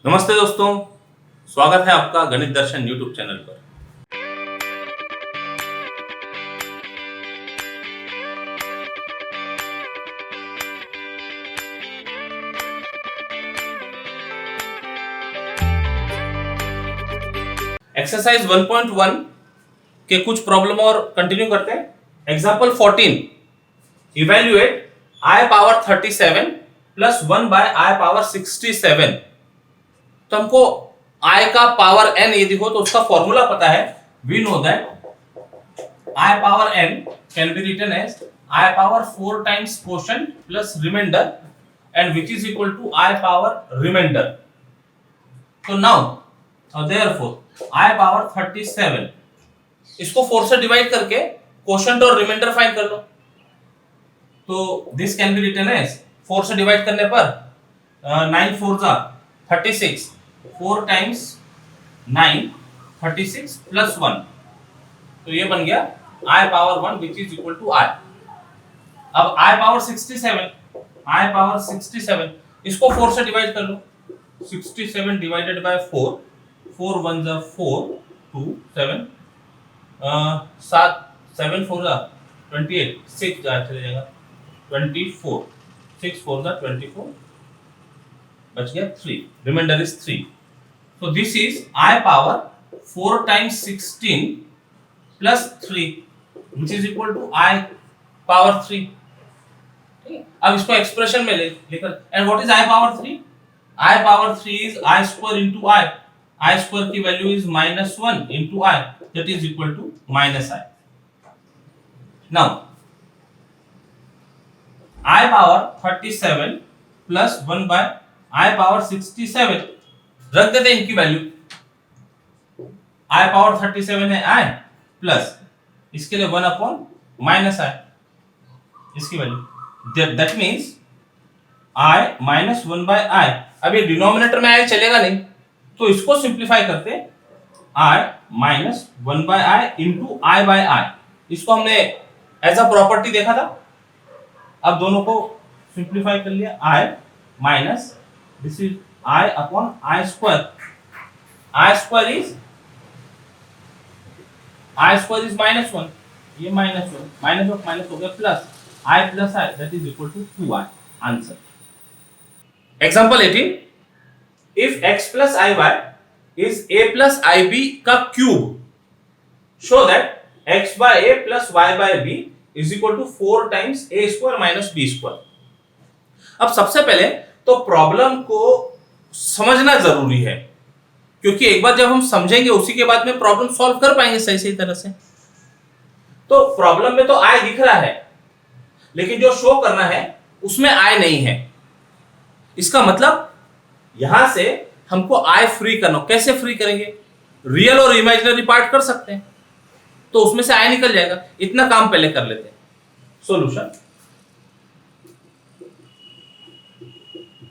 नमस्ते दोस्तों, स्वागत है आपका गणित दर्शन यूट्यूब चैनल पर। एक्सरसाइज 1.1 के कुछ प्रॉब्लम और कंटिन्यू करते हैं। Example 14, evaluate i power 37 plus 1 by i power 67। तो हमको i का पावर n यदि हो तो उसका फॉर्मूला पता है। We know that i power n can be written as i power 4 times quotient plus remainder and which is equal to i power remainder. तो नाउ देयरफॉर i पावर 37 इसको 4 से divide करके क्वोशंट और reminder find कर लो। तो this can be written as 4 से divide करने पर 9 4 जा 36, 4 टाइम्स 9 36 प्लस 1, तो ये बन गया i power 1 which is equal to i। अब i पावर 67 इसको 4 से डिवाइड कर लो। 67 डिवाइडेड बाय 4, 4 1 जा 4, 2 7 7 4 जा 28, 6 जा चले जाएगा 24, 6 4 जा 24, बच गया 3, reminder is 3। So this is I power 4 times 16 plus 3 which is equal to I power 3। अब इसको एक्सप्रेशन में लेकर, and what is I power 3? I power 3 is I square into I। I square की value is -1 into I, that is equal to -I। Now I power 37 plus 1 by I power 67 रख देते हैं इनकी value. I power 37 है I plus इसके लिए 1 upon minus I इसकी value, that means I minus 1 by I। अब ये डिनोमिनेटर में I चलेगा नहीं, तो इसको सिंप्लीफाई करते I minus 1 by I into I by I। इसको हमने एज अ प्रॉपर्टी देखा था। अब दोनों को सिंप्लीफाई कर लिया। I minus this is I upon I square। I square is -1, ये -1 माइनस ऑफ माइनस हो गया plus I plus I, that is equal to 2I। Answer. Example 18, if x plus iy is a plus ib का cube, show that x by a plus y by b is equal to 4 times a square minus b square। अब सबसे पहले तो problem को समझना जरूरी है, क्योंकि एक बार जब हम समझेंगे उसी के बाद में प्रॉब्लम सॉल्व कर पाएंगे सही तरह से। तो प्रॉब्लम में तो आई दिख रहा है, लेकिन जो शो करना है उसमें आई नहीं है। इसका मतलब यहां से हमको आई फ्री करना। कैसे फ्री करेंगे? रियल और इमेजिनरी पार्ट कर सकते हैं, तो उसमें से आई निकल जाएगा। इतना काम पहले कर लेते हैं। Solution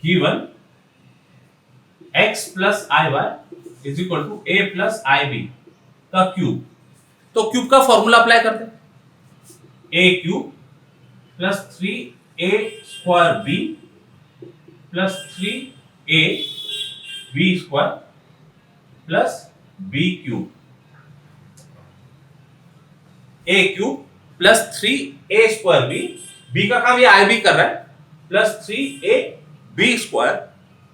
given x plus iy is equal to a plus ib का क्यूब। तो क्यूब का फॉर्मूला अप्लाई करते हैं। a cube plus 3a square b plus 3a b square plus b cube. a cube plus 3a square b का काम ये ib कर रहा है, plus 3a b square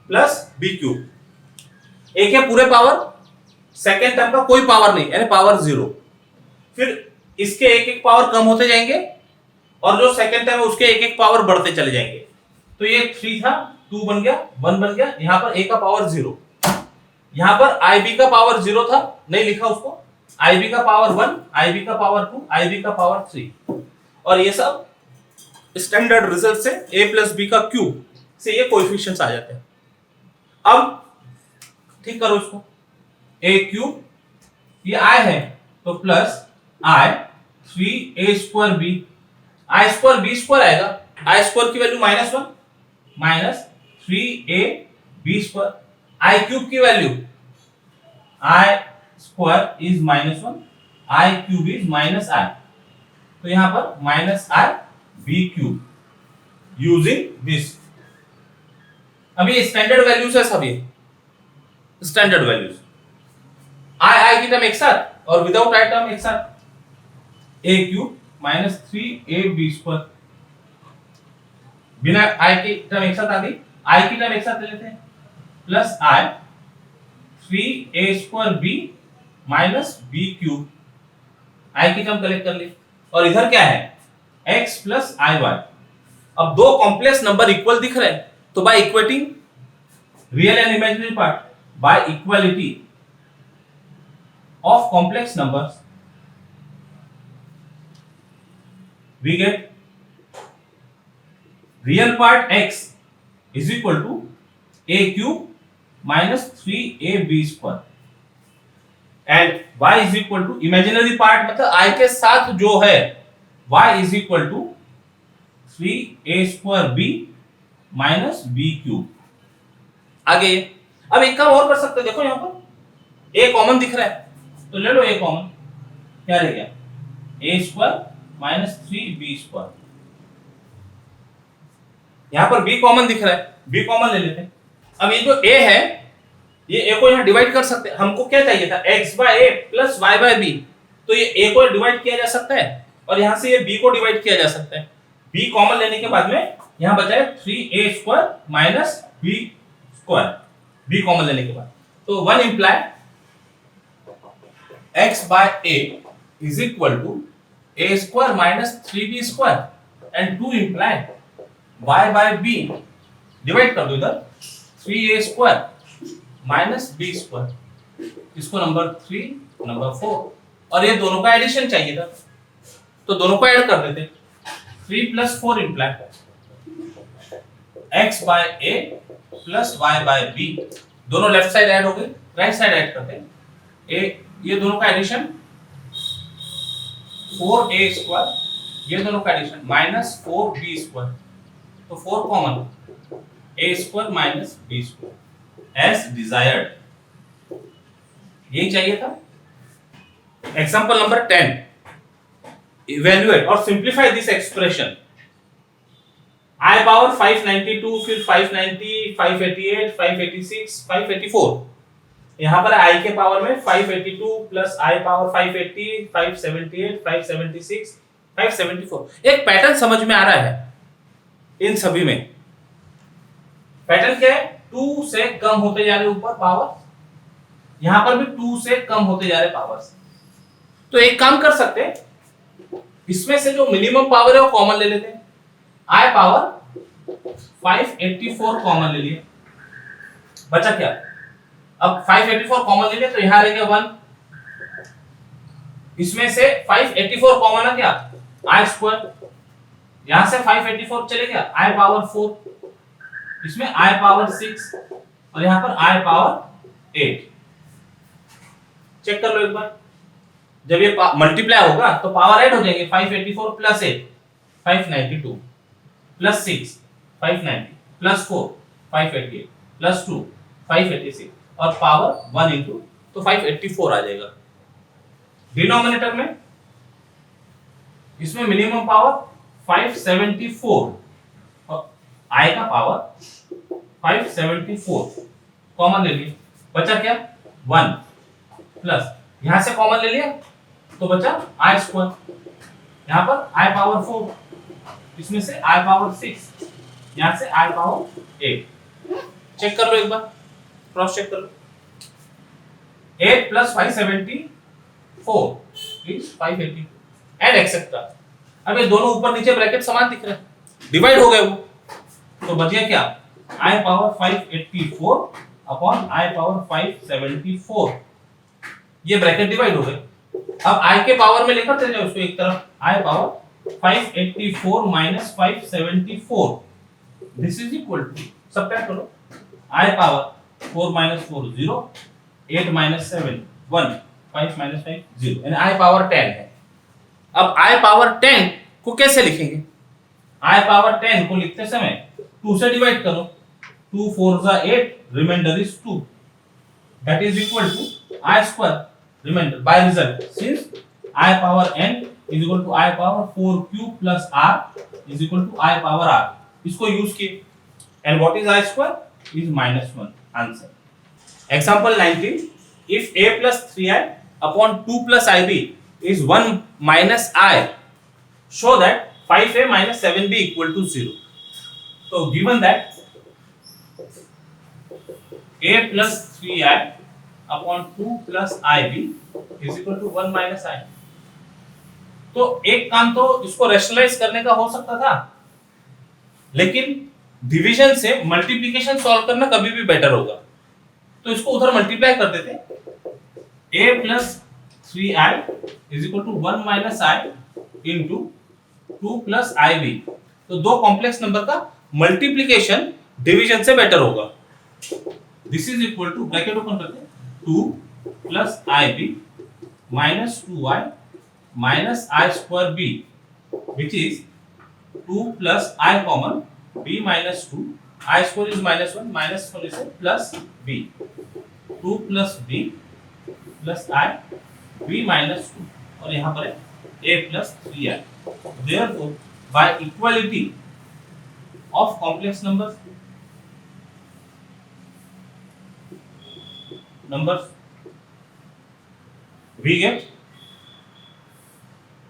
plus b cube. एक है पूरे पावर, सेकेंड टर्म का कोई पावर नहीं, यानी पावर 0। फिर इसके एक एक पावर कम होते जाएंगे और जो सेकेंड टर्म है उसके एक एक पावर बढ़ते चले जाएंगे। तो ये 3 था, 2 बन गया, 1 बन गया। यहां पर a का पावर 0, यहां पर ib का पावर 0 था, नहीं लिखा उसको। ib का पावर 1, ib का पावर 2, ib का पावर 3, और ये सब स्टैंडर्ड रिजल्ट से a प्लस बी का क्यूब से ये कोएफिशिएंट्स आ जाते हैं। अब ठीक करो इसको। a क्यूब ये i है, तो plus i 3a square b, i square b square आएगा। i स्क्वायर की value -1 minus 3a b square. i cube की value i square is -1, i cube is -i, तो यहां पर -i b cube using this. अभी standard values है सभी, standard values, आई की टर्म एक साथ और विदाउट आई टर्म एक साथ, ए क्यूब माइनस 3ab², बिना आई की टर्म एक साथ आ गई, आई की टर्म एक साथ ले लेते हैं, प्लस आई 3a²b माइनस b³, आई की टर्म कलेक्ट कर ली, और इधर क्या है x प्लस आई वाई। अब दो कॉम्प्लेक्स नंबर इक्वल दिख रहे हैं, तो by equating real and imaginary part, by equality of complex numbers, we get real part x is equal to a³ minus 3ab² and y is equal to imaginary part मतलब i के साथ जो है y is equal to 3a² minus b³। आगे अब एक काम और कर सकते हैं, देखो यहां पर a कॉमन दिख रहा है तो ले लो a कॉमन, क्या रह गया a² माइनस 3b²। यहां पर b कॉमन दिख रहा है, b कॉमन ले लेते हैं। अब ये जो a है ये a को यहां डिवाइड कर सकते हैं, हमको क्या चाहिए था x/a प्लस y/b, तो ये a को डिवाइड किया जा सकता है और यहां से ये b को डिवाइड किया जा सकता है। b कॉमन लेने के बाद में यहां बचा है 3a² minus b², b common लेने के बाद, तो 1 imply x/a is equal to a² minus 3b² and 2 imply y/b, divide कर दो इधर 3a² माइनस b², इसको नंबर 3 नंबर 4, और ये दोनों का एडिशन चाहिए था तो दोनों को ऐड कर देते, 3 plus 4 imply x/a plus y/b, दोनों लेफ्ट साइड ऐड हो गए, राइट साइड ऐड करते हैं, ये दोनों का एडिशन 4a², ये दोनों का एडिशन माइनस 4b², तो 4 common, a² minus b² as desired, यही चाहिए था। एग्जांपल नंबर 10, इवैल्यूएट और simplify this expression, i power 592, फिर 590, 588, 586, 584, यहां पर i के पावर में 582 प्लस i पावर 580, 578, 576, 574, एक पैटर्न समझ में आ रहा है इन सभी में। पैटर्न क्या है, 2 से कम होते जा रहे ऊपर पावर, यहां पर भी 2 से कम होते जा रहे पावर्स, तो एक काम कर सकते हैं, इसमें से जो मिनिमम पावर है वो कॉमन ले लेते हैं, i पावर 584 कॉमन ले लिए, बचा क्या, अब 584 कॉमन ले लिए तो यहां रह गया 1, इसमें से 584 कॉमन है क्या i², यहां से 584 चले गया i पावर 4, इसमें i पावर 6 और यहां पर i पावर 8, चेक कर लो एक बार, जब ये मल्टीप्लाई होगा तो पावर ऐड हो जाएंगे, 584 प्लस 8 592 प्लस 6 590 प्लस 4 588 प्लस 2 586 और पावर 1 इंटू तो 584 आ जाएगा। डिनोमिनेटर में इसमें मिनिमम पावर 574 और i का पावर 574 कॉमन ले लिए, बचा क्या 1 प्लस यहां से कॉमन ले लिया तो बचा i², यहां पर i पावर 4, इसमें से i पावर 6, यहां से i पावर 8, चेक कर लो एक बार, क्रॉस चेक कर लो, 8 प्लस 574 इज 580 एंड एक्सेट्रा। अब ये दोनों ऊपर नीचे ब्रैकेट समान दिख रहे हैं, डिवाइड हो गए वो, तो बच गया क्या i power 584 upon i power 574, ये ब्रैकेट डिवाइड हो गए। अब i के पावर में लेकर चले जाओ उसको एक तरफ, i power 584 minus 574, this is equal to, subtract करो, i power 4 minus 4 0, 8 minus 7 1, 5 minus 5 0, यानी i पावर 10 है। अब i पावर 10 को कैसे लिखेंगे, i पावर 10 को लिखते समय 2 से डिवाइड करो, 2 4 जा 8, reminder is 2, that is equal to I square, remainder by result, since I power n is equal to I power 4q plus r is equal to I power r, इसको use किए, and what is I square is -1, answer. Example 19. If a plus 3i upon 2 plus ib is 1 minus I, show that 5a minus 7b equal to 0. So given that a plus 3i upon 2 plus ib is equal to 1 minus I, तो एक काम तो इसको rationalise करने का हो सकता था, लेकिन डिवीजन से मल्टीप्लिकेशन सॉल्व करना कभी भी बेटर होगा, तो इसको उधर मल्टीप्लाई कर देते। a plus 3i is equal to 1 minus i into 2 plus ib, तो दो कॉम्प्लेक्स नंबर का मल्टीप्लिकेशन डिवीजन से बेटर होगा। This is equal to bracket open करते 2 plus ib minus 2i minus I square b, which is 2 plus I common b minus 2, I square is minus 1, minus 4 is plus b, 2 plus b plus I b minus 2, और यहाँ पर है a plus 3i. Therefore, by equality of complex numbers, we get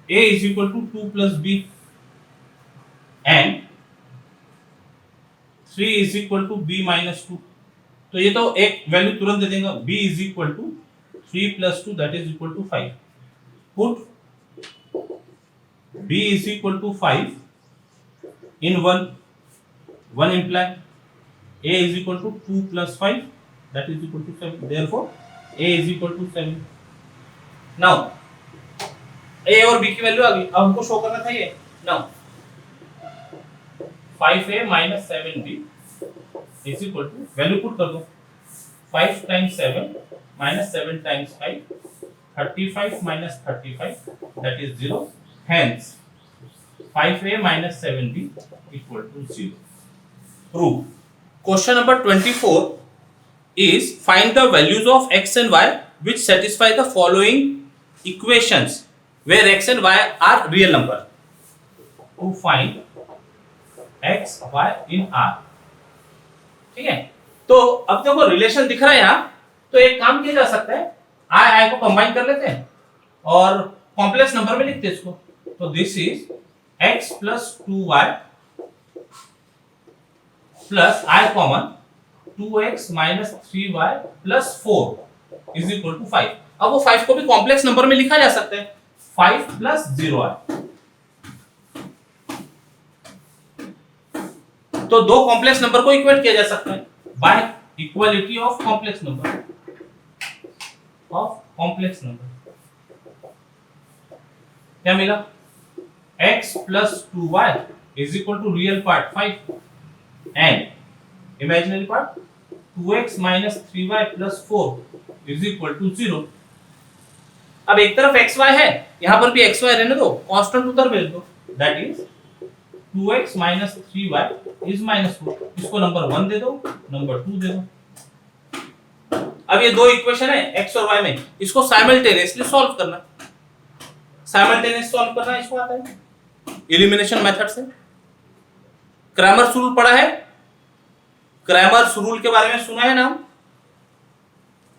a is equal to 2 plus b and 3 is equal to b minus 2. तो ये तो एक value तुरंत दे देंगे, b is equal to 3 plus 2 that is equal to 5. Put b is equal to 5 in 1 imply a is equal to 2 plus 5 that is equal to 7. Therefore a is equal to 7. Now a और b की value आ गई, अब हमको show करना था ये। Now 5a minus 7b is equal to, value put कर दो, 5 times 7 minus 7 times 5, 35 minus 35 that is 0. Hence 5a minus 7b equal to 0. Prove. Question number 24 is find the values of x and y which satisfy the following equations where x and y are real number. To find x, y in R. ठीक है, तो अब देखो relation दिख रहा है यहाँ, तो एक काम किया जा सकता है, i को कंबाइन कर लेते हैं और कॉम्प्लेक्स नंबर में लिखते हैं इसको। तो this is x plus 2y plus i common 2x minus 3y plus 4 is equal to 5। अब वो 5 को भी कॉम्प्लेक्स नंबर में लिखा जा सकता है, 5 प्लस 0i, तो दो कॉम्प्लेक्स नंबर को इक्वेट किया जा सकता है by equality of complex number, क्या मिला, x plus 2y is equal to real part 5 and imaginary part 2x minus 3y plus 4 is equal to 0। अब एक तरफ xy है, यहां पर भी xy रहने दो, कांस्टेंट उधर भेज दो, that is 2x minus 3y is minus 4। इसको नंबर 1 दे दो, नंबर 2 दे दो। अब ये दो इक्वेशन है x और y में, इसको साइमल्टेनियसली सॉल्व करना। साइमल्टेनियस सॉल्व करना इसको आता है एलिमिनेशन मेथड से। क्रैमर्स रूल पढ़ा है, क्रैमर्स रूल के बारे में सुना है नाम,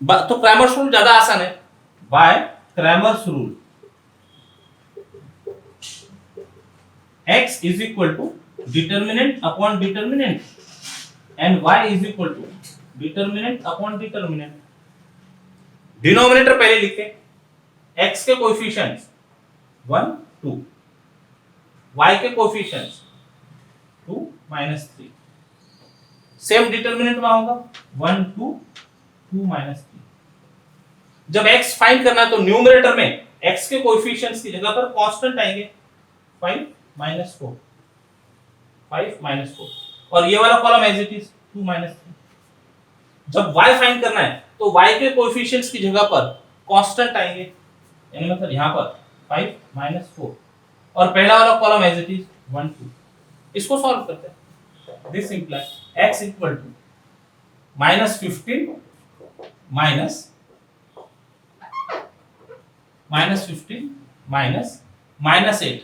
तो क्रैमर्स रूल ज्यादा आसान है। By Cramer's rule x is equal to determinant upon determinant and y is equal to determinant upon determinant। Denominator पहले लिखते हैं, x के कोएफिशिएंट्स 1 2, y के कोएफिशिएंट्स 2 -3, सेम डिटरमिनेंट वहां होगा 1 2 2 -3। जब x फाइंड करना है तो न्यूमरेटर में x के कोएफिशिएंट्स की जगह पर कांस्टेंट आएंगे 5 -4, 5 -4, और ये वाला कॉलम एज इट इज 2 -3। जब y फाइंड करना है तो y के कोएफिशिएंट्स की जगह पर कांस्टेंट आएंगे, यानी मतलब यहां पर 5 -4 और पहला वाला कॉलम एज इट इज 1 2। इसको सॉल्व करते हैं। This imply x equal to -15 -8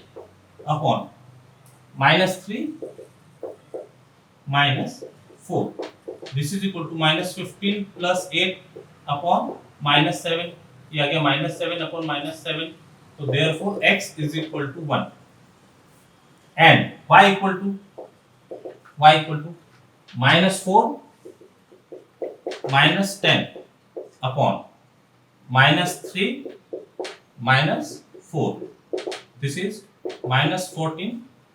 upon -3 -4 this is equal to -15 plus 8 upon -7, ये आ गया -7 अपॉन -7, तो therefore x is equal to 1 and y equal to -4 -10 upon -3 -4, this is -14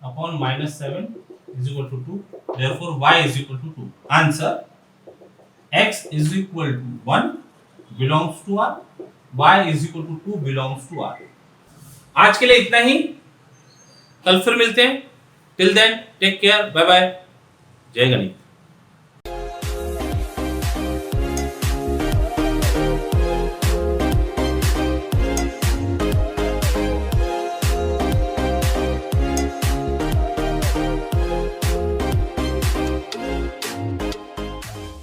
upon -7 is equal to 2, therefore y is equal to 2. Answer: x is equal to 1 belongs to R, y is equal to 2 belongs to R. आज के लिए इतना ही, कल फिर मिलते हैं. Till then take care, bye bye, जय गणित.